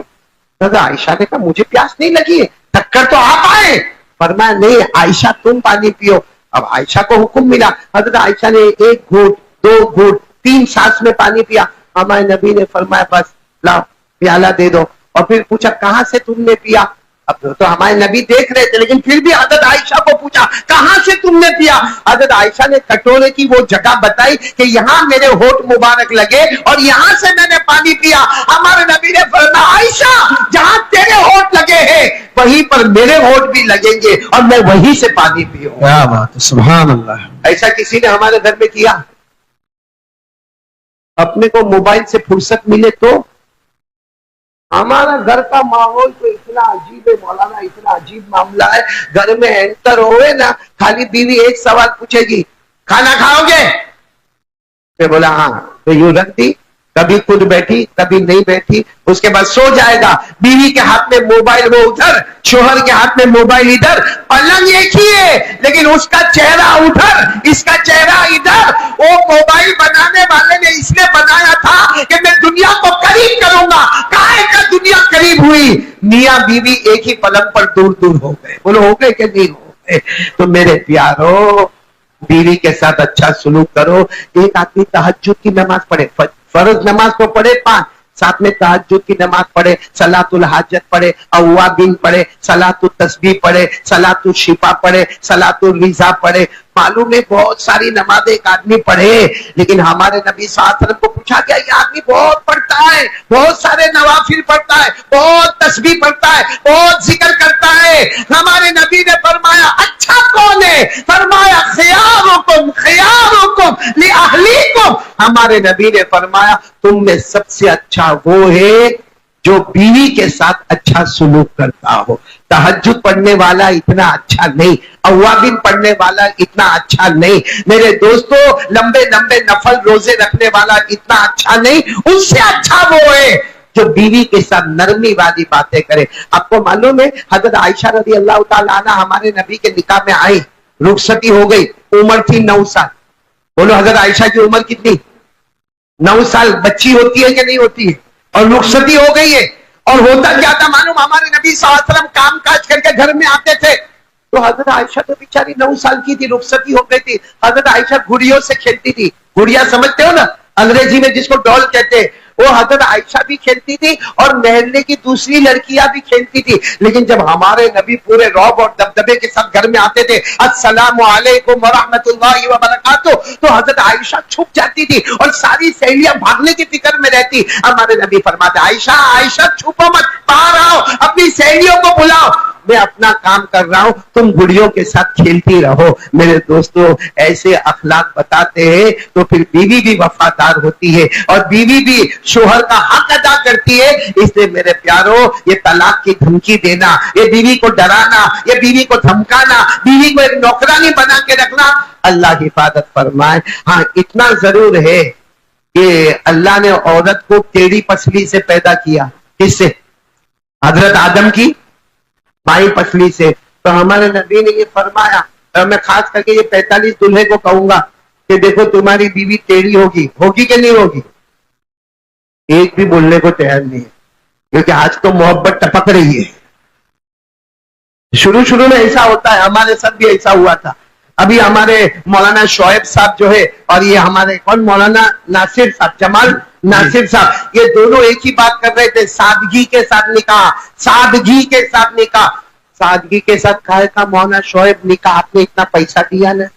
हजरत आयशा ने कहा मुझे प्यास नहीं लगी है, थककर तो आप आए। फरमाया नहीं आयशा तुम पानी पियो। अब आयशा को हुक्म मिला, हजरत आयशा ने एक घूंट, दो घूंट, 3 सांस में पानी पिया। हमारे नबी ने फरमाया बस लाओ प्याला दे दो, और फिर पूछा कहां से तुमने पिया? अब तो हमारे नबी देख रहे थे, लेकिन फिर भी हजरत आयशा को पूछा कहां से तुमने पिया? हजरत आयशा ने कटोरे की वो जगह बताई कि यहाँ मेरे होठ मुबारक लगे और यहां से मैंने पानी पिया। हमारे नबी ने फरमाया आयशा जहां तेरे होठ लगे हैं वहीं पर मेरे होठ भी लगेंगे और मैं वहीं से पानी पीऊंगा। क्या बात है, सुभान अल्लाह। ऐसा किसी ने हमारे घर में किया? अपने को मोबाइल से फुर्सत मिले तो? हमारा घर का माहौल तो इतना अजीब है मौलाना, इतना अजीब मामला है। घर में एंटर होए ना, खाली बीवी एक सवाल पूछेगी खाना खाओगे? मैं बोला हाँ, तो यूं रख दी, कभी खुद बैठी कभी नहीं बैठी, उसके बाद सो जाएगा। बीवी के हाथ में मोबाइल वो उधर, शोहर के हाथ में मोबाइल इधर, पलंग एक ही है लेकिन उसका चेहरा उधर, इसका चेहरा इधर। वो मोबाइल बनाने वाले ने इसलिए बनाया था कि मैं दुनिया को करीब करूंगा। काहे का दुनिया करीब हुई? मियां बीवी एक ही पलंग पर दूर दूर हो गए। बोलो हो गए कि नहीं हो गए? तो मेरे प्यारो, बीवी के साथ अच्छा सलूक करो। एक आदमी तहज्जुद की नमाज पढ़े, फर्ज नमाज तो पढ़े 5, साथ में तहज्जुद की नमाज पढ़े, सलातुल हाजत पढ़े, अव्वाबीन पढ़े, सलातुल तस्बीह पढ़े, सलातुल शिफा पढ़े, सलातुल रिजा पढ़े। मालूम है बहुत सारी नमाजें एक आदमी पढ़े, लेकिन हमारे नबी सल्लल्लाहु अलैहि वसल्लम को पूछा गया ये आदमी बहुत पढ़ता है, बहुत सारे नवाफिल पढ़ता है, बहुत तस्बीह पढ़ता है, बहुत जिक्र करता है। हमारे नबी ने फरमाया अच्छा कौन है? फरमाया खियारुकुम खियारुकुम लिअहलीकुम। हमारे नबी ने फरमाया तुम में सबसे अच्छा वो है जो बीवी के साथ अच्छा सुलूक करता हो। तहज्जुद पढ़ने वाला इतना अच्छा नहीं, अव्वाबिन पढ़ने वाला इतना अच्छा नहीं, मेरे दोस्तों लंबे लंबे नफल रोजे रखने वाला इतना अच्छा नहीं, उससे अच्छा वो है जो बीवी के साथ नरमी वाली बातें करे। आपको मालूम है हजरत आयशा रज़ी अल्लाह ताला अन्हा हमारे नबी के निकाह में आई, रुखसती हो गई, उम्र थी 9 साल। बोलो हजरत आयशा की उम्र कितनी? 9 साल। बच्ची होती है कि नहीं होती है? और रुखसती हो गई है। और होता क्या था मालूम, हमारे नबी सल्लल्लाहु अलैहि वसल्लम काम काज करके घर में आते थे तो हजरत आयशा तो बेचारी 9 साल की थी, रुखसती हो गई थी। हजरत आयशा गुड़ियों से खेलती थी। गुड़िया समझते हो ना, अंग्रेजी में जिसको डॉल कहते हैं, वो हजरत आयशा भी खेलती थी और मोहल्ले की दूसरी लड़कियां भी खेलती थी। लेकिन जब हमारे नबी पूरे रौब और दबदबे के साथ घर में आते थे, अस्सलामु अलैकुम व रहमतुल्लाहि व बरकातुहू, तो हजरत आयशा छुप जाती थी और सारी सहेलियां भागने की फिक्र में रहती। हमारे नबी फरमाते, आयशा आयशा छुपो मत, बाहर आओ, अपनी सहेलियों को बुलाओ, मैं अपना काम कर रहा हूं, तुम गुड़ियों के साथ खेलती रहो। मेरे दोस्तों ऐसे अखलाक बताते हैं तो फिर बीवी भी वफादार होती है और बीवी भी शोहर का हक अदा करती है। इसलिए मेरे प्यारों, ये तलाक की धमकी देना, ये बीवी को डराना, ये बीवी को धमकाना, बीवी को एक नौकरानी बना के रखना, अल्लाह हिफाजत फरमाए। हाँ इतना जरूर है कि अल्लाह ने औरत को टेढ़ी पसली से पैदा किया। किससे? हजरत आदम की माई पसली से। तो हमारे नबी ने ये फरमाया, और मैं खास करके ये 45 दूल्हे को कहूंगा कि देखो तुम्हारी बीवी टेढ़ी होगी, होगी कि नहीं होगी? एक भी बोलने को तैयार नहीं है, क्योंकि आज तो मोहब्बत टपक रही है। शुरू शुरू में ऐसा होता है, हमारे साथ भी ऐसा हुआ था। अभी हमारे मौलाना शोएब साहब जो है और ये हमारे कौन मौलाना नासिर साहब, जमाल नासिर साहब, ये दोनों एक ही बात कर रहे थे, सादगी के साथ निकाह, सादगी के साथ निकाह। सादगी के साथ कहा था मौलाना शोएब, निकाह आपने इतना पैसा दिया ना।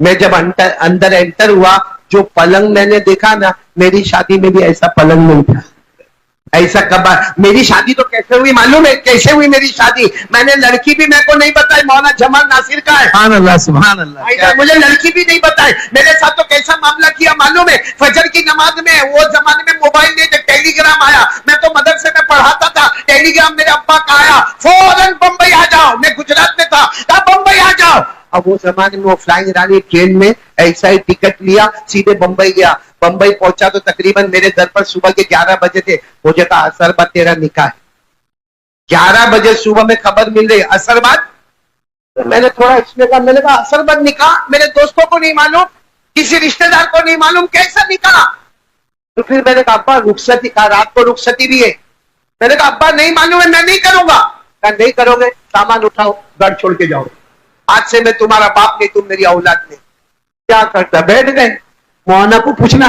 मैं जब अंदर एंटर हुआ, जो पलंग मैंने देखा ना, मेरी शादी में भी ऐसा पलंग नहीं था। ऐसा कबार, मेरी शादी तो कैसे हुई मालूम है? कैसे हुई मेरी शादी? मैंने लड़की भी मेरे को नहीं बताई, मौलाना जमाल नासिर का है। सुभान अल्लाह, सुभान अल्लाह। मुझे लड़की भी नहीं बताई। मेरे साथ तो कैसा मामला किया मालूम है? फजर की नमाज में, वो जमाने में मोबाइल नहीं थे, टेलीग्राम आया। मैं तो मदरसे में पढ़ाता था, टेलीग्राम मेरे अब्बा का आया, फौरन बंबई आ जाओ। मैं गुजरात में था, कहा बंबई आ जाओ। अब वो जमाने में वो फ्लाइंग रानी ट्रेन में ऐसा ही टिकट लिया, सीधे बंबई गया। बंबई पहुंचा तो तकरीबन मेरे घर पर सुबह के 11 बजे थे। मुझे कहा असर बाद तेरा निकाह है। 11 बजे सुबह में खबर मिल रही, असर बाद। तो मैंने थोड़ा इसमें कहा, मैंने कहा असर बाद निकाह, मेरे दोस्तों को नहीं मालूम, किसी रिश्तेदार को नहीं मालूम, कैसा निकाह? तो फिर मैंने कहा अब्बा रुखसती, कहा रात को रुखसती भी है। मैंने कहा अब्बा नहीं मालूम है, मैं नहीं करूंगा। कहा नहीं करोगे, सामान उठाओ, घर छोड़ के जाओ, आज से मैं तुम्हारा बाप नहीं, तुम मेरी औलाद नहीं। क्या करता? बैठ गए। मोहना को पूछना,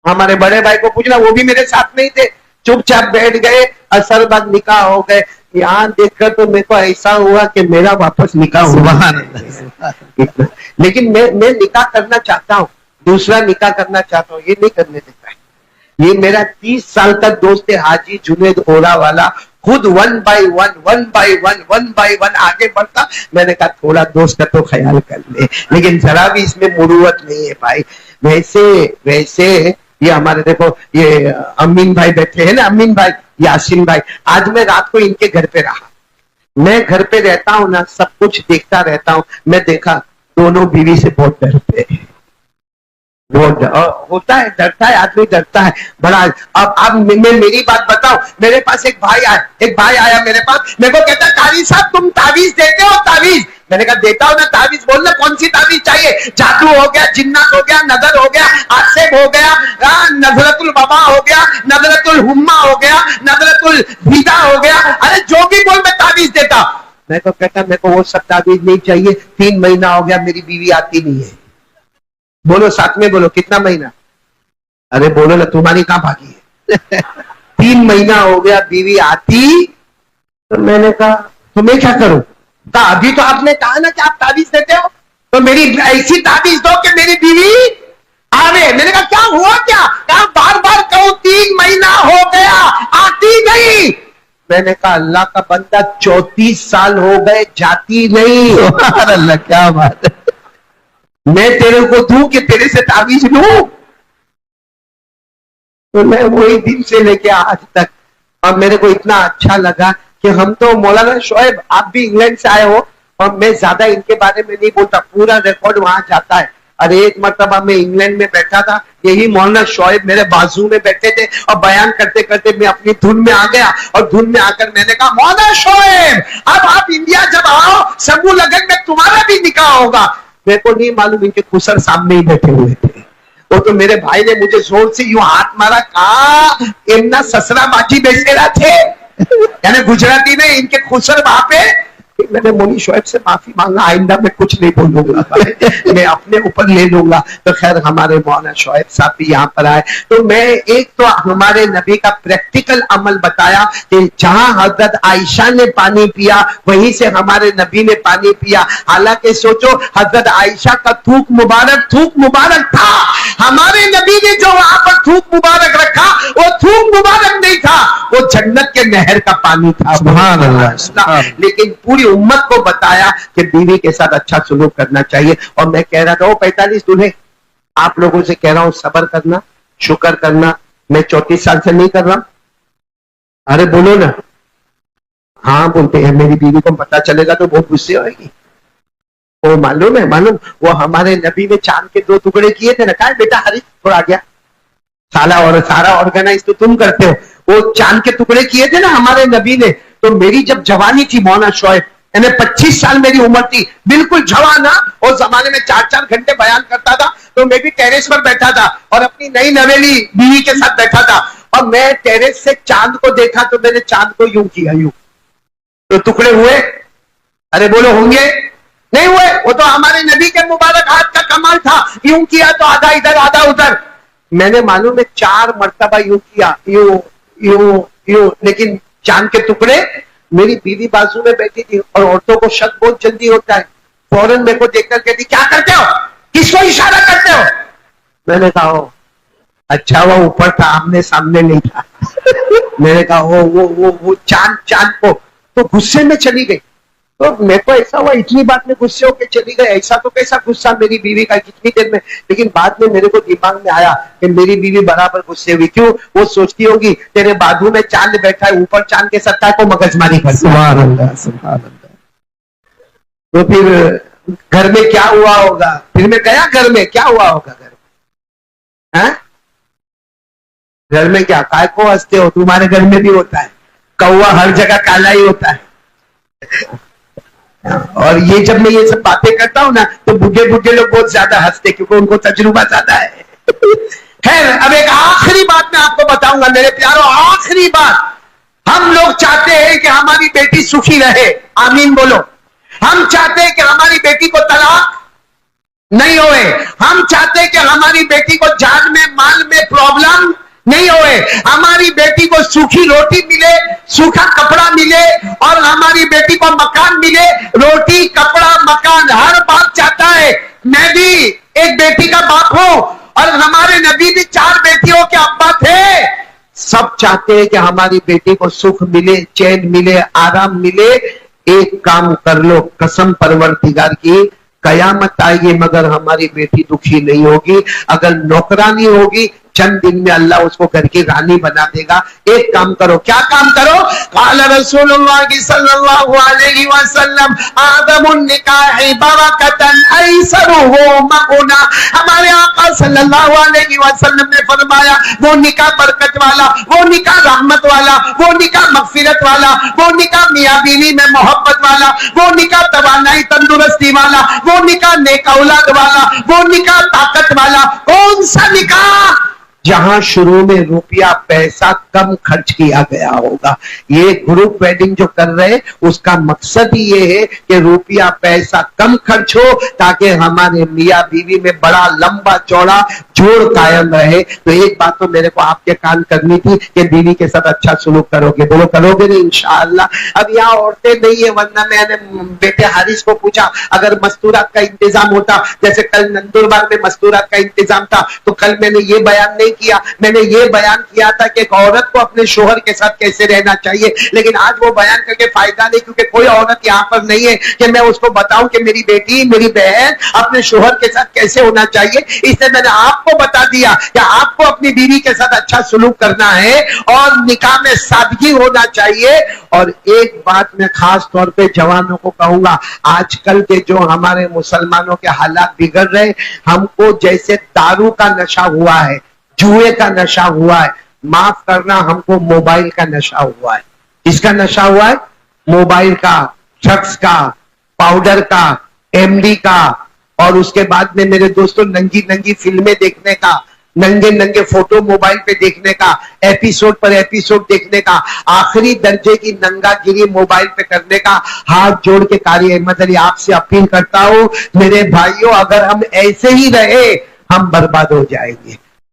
हमारे बड़े भाई को पूछना, वो भी मेरे साथ नहीं थे, चुपचाप बैठ गए। असर बाद निकाह हो गए। यहाँ देखकर तो मेरे को ऐसा हुआ कि मेरा वापस निकाह हुआ। लेकिन मैं निकाह करना चाहता हूँ, दूसरा निकाह करना चाहता हूँ, ये नहीं करने देता है। ये मेरा 30 साल तक दोस्त है हाजी जुनेद ओला वाला, खुद 1 बाय 1 आगे बढ़ता। मैंने कहा थोड़ा दोस्त का तो ख्याल कर ले, लेकिन जरा भी इसमें मुरुवत नहीं है भाई। वैसे ये हमारे देखो ये अमीन भाई बैठे हैं ना, अमीन भाई, यासीन भाई, आज मैं रात को इनके घर पे रहा। मैं घर पे रहता हूँ ना, सब कुछ देखता रहता हूँ। मैं देखा दोनों बीवी से बहुत डरते हैं, होता है, डरता है आदमी, डरता है बड़ा। अब मैं मेरी बात बताऊं, मेरे पास एक भाई आया मेरे पास, मेरे को कहता काजी साहब तुम तावीज देते हो? तावीज? मैंने कहा देता हूं ना। तावीज? बोलना कौन सी तावीज चाहिए? जादू हो गया, जिन्नात हो गया, नजर हो गया, आसेब हो गया, नजरतुल बाबा हो गया, नजरतुल हुम्मा हो गया, नजरतुल विदा हो गया, अरे जो भी बोल मैं तावीज देता। मैं तो कहता मेरे को वो सब तावीज नहीं चाहिए, 3 महीना हो गया मेरी बीवी आती नहीं है। बोलो साथ में बोलो, कितना महीना? अरे बोलो ना, तुम्हारी कहां भागी है? 3 महीना हो गया बीवी आती। तो मैंने कहा तो मैं क्या करूं? कहा अभी तो आपने कहा ना कि आप ताबीज देते हो, तो मेरी ऐसी ताबीज दो कि मेरी बीवी आवे। मैंने कहा क्या हुआ क्या? कहा बार बार कहूं 3 महीना हो गया आती नहीं। मैंने कहा अल्लाह का बंदा 34 साल हो गए जाती नहीं। अल्लाह क्या बात है, मैं तेरे को दूं कि तेरे से ताबीज लूं? तो मैं वही दिन से लेके आज तक और मेरे को इतना अच्छा लगा कि हम तो मौलाना शोएब आप भी इंग्लैंड से आए हो और मैं ज्यादा इनके बारे में नहीं बोलता, पूरा रिकॉर्ड वहां जाता है। अरे एक मर्तबा मैं इंग्लैंड में बैठा था, यही मौलाना शोएब मेरे बाजू में बैठे थे और बयान करते करते मैं अपनी धुन में आ गया और धुन में आकर मैंने कहा मौलाना शोएब अब आप इंडिया जब आओ समूह लगन में तुम्हारा भी निकाह होगा। मेरे को नहीं मालूम इनके खुसर सामने ही बैठे हुए थे। वो तो मेरे भाई ने मुझे जोर से यूं हाथ मारा, कहा एमना ससरा बाजी बेसेरा थे, यानी गुजराती में इनके खुसर वहां पे। मैंने मौलवी शोएब से माफी मांगा, आइंदा मैं कुछ नहीं बोलूंगा, मैं अपने ऊपर ले लूंगा। तो खैर हमारे मौलाना शोएब साहब भी यहाँ पर आए, तो मैं एक तो हमारे नबी का प्रैक्टिकल अमल बताया कि जहां हजरत आयशा ने पानी पिया वहीं से हमारे नबी ने पानी पिया। हालांकि सोचो हजरत आयशा का थूक मुबारक था, हमारे नबी ने जो वहां पर थूक मुबारक रखा वो थूक मुबारक नहीं था, वो जन्नत के नहर का पानी था। सुभान अल्लाह। लेकिन पूरी उम्मत को बताया कि बीवी के साथ अच्छा सुलूक करना चाहिए। और मैं कह रहा था वो 45 दूल्हे, आप लोगों से कह रहा हूं सब्र करना, शुक्र करना। मैं 34 साल से नहीं कर रहा। अरे बोलो ना, हाँ बोलते हैं। मेरी बीवी को पता चलेगा तो बहुत गुस्से होगी। वो मालूम है, मालूम वो हमारे नबी ने चांद के 2 टुकड़े किए थे ना, कहा बेटा हरी थोड़ा गया सारा ऑर्गेनाइज तो तुम करते हो। वो चांद के टुकड़े किए थे ना हमारे नबी ने। तो मेरी जब जवानी थी मौलाना शोएब, यानी 25 साल मेरी उम्र थी, बिल्कुल जवान, उस जमाने में 4-4 घंटे बयान करता था। तो मैं भी टेरेस पर बैठा था और अपनी नई नवेली बीवी के साथ बैठा था और मैं टेरेस से चांद को देखा तो मैंने चांद को यूं किया, यूं। तो टुकड़े हुए? अरे बोलो होंगे? नहीं हुए। वो तो हमारे नबी के मुबारक हाथ का कमाल था, यूं किया तो आधा इधर आधा उधर। मैंने मालूम है 4 मरतबा यूं किया, यूं यूं यूं, लेकिन चांद के टुकड़े। मेरी बीवी बाजू में बैठी थी और औरतों को शक बहुत जल्दी होता है, फौरन मेरे को देखकर कहती क्या करते हो, किसको इशारा करते हो? मैंने कहा अच्छा वो ऊपर था, आमने सामने नहीं था। मैंने कहा वो चांद को। तो गुस्से में चली गई। तो मेरे को ऐसा हुआ इतनी बात में गुस्से होकर चली गई, ऐसा तो कैसा गुस्सा मेरी बीवी का कितनी देर में। लेकिन बाद में मेरे को दिमाग में आया कि मेरी बीवी बराबर गुस्से हुई। क्यों? वो सोचती होगी तेरे बाजू में चांद बैठा है, ऊपर चांद के सत्ता को मगजमारी कर। सुभान अल्लाह, सुभान अल्लाह। तो फिर घर में क्या हुआ होगा? फिर मैं गया घर में, क्या हुआ होगा घर में? है घर में क्या काय को हंसते हो? तुम्हारे घर में भी होता है, कौवा हर जगह काला ही होता है। और ये जब मैं ये सब बातें करता हूं ना तो बुढ़े लोग बहुत ज्यादा हंसते क्योंकि उनको तजुर्बा ज्यादा है। खैर अब एक आखिरी बात मैं आपको बताऊंगा मेरे प्यारों, आखिरी बात। हम लोग चाहते हैं कि हमारी बेटी सुखी रहे, आमीन बोलो। हम चाहते हैं कि हमारी बेटी को तलाक नहीं होए, हम चाहते हैं कि हमारी बेटी को जान में माल में प्रॉब्लम नहीं होए, हमारी बेटी को सूखी रोटी मिले, सूखा कपड़ा मिले और हमारी बेटी को मकान मिले। रोटी कपड़ा मकान हर बाप चाहता है। मैं भी एक बेटी का बाप हूं और हमारे नबी भी 4 बेटियों के अब्बा थे। सब चाहते हैं कि हमारी बेटी को सुख मिले, चैन मिले, आराम मिले। एक काम कर लो, कसम परवरदिगार की, कयामत आएगी मगर हमारी बेटी दुखी नहीं होगी। अगर नौकरानी होगी चंद दिन में अल्लाह उसको घर की रानी बना देगा। एक काम करो, क्या काम करो? क़ाल रसूलुल्लाह सल्लल्लाहु अलैहि वसल्लम आदमुन निकाह बरकतन ऐसरुहु मगुना। हमारे आका सल्लल्लाहु अलैहि वसल्लम ने फरमाया वो निकाह बरकत वाला, वो निकाह रहमत वाला, वो निकाह मगफिरत वाला, वो निकाह मियां बीवी में मोहब्बत वाला, वो निकाह तवानाई तंदुरुस्ती वाला, वो निकाह नेक औलाद वाला, वो निकाह ताकत वाला। कौन सा निकाह? जहां शुरू में रुपया पैसा कम खर्च किया गया होगा। ये ग्रुप वेडिंग जो कर रहे उसका मकसद ही ये है कि रुपया पैसा कम खर्च हो ताकि हमारे मियां बीवी में बड़ा लंबा चौड़ा जोड़ कायम रहे। तो एक बात तो मेरे को आपके कान करनी थी कि बीवी के साथ अच्छा सुलूक करोगे। बोलो करोगे नहीं इंशाअल्लाह। अब यहाँ औरतें नहीं है, वरना मैंने बेटे हारिस को पूछा अगर मस्तूरात का इंतजाम होता, जैसे कल नंदुरबार में मस्तूरात का इंतजाम था, तो कल मैंने ये बयान नहीं किया, मैंने ये बयान किया था कि एक औरत को अपने शोहर के साथ कैसे रहना चाहिए। लेकिन आज वो बयान करके फायदा नहीं, क्योंकि कोई औरत यहाँ पर नहीं है कि मैं उसको बताऊं कि मेरी बेटी मेरी बहन अपने शोहर के साथ कैसे होना चाहिए। इसलिए मैंने आप आपको बता दिया कि आपको अपनी बीवी के साथ अच्छा सुलूक करना है और निकाह में सादगी होना चाहिए। और एक बात मैं खास तौर पे जवानों को कहूंगा, आजकल के जो हमारे मुसलमानों के हालात बिगड़ रहे, हमको जैसे दारू का नशा हुआ है, जुए का नशा हुआ है, माफ करना हमको मोबाइल का नशा हुआ है। इसका नशा हुआ है, मोबाइल का, ड्रग्स का, पाउडर का, एमडी का, और उसके बाद में मेरे दोस्तों नंगी नंगी फिल्में देखने का, नंगे नंगे फोटो मोबाइल पे देखने का, एपिसोड पर एपिसोड देखने का, आखिरी दर्जे की नंगागिरी मोबाइल पे करने का। हाथ जोड़ के कारी अहमद अली आपसे अपील करता हूं मेरे भाइयों, अगर हम ऐसे ही रहे हम बर्बाद हो जाएंगे।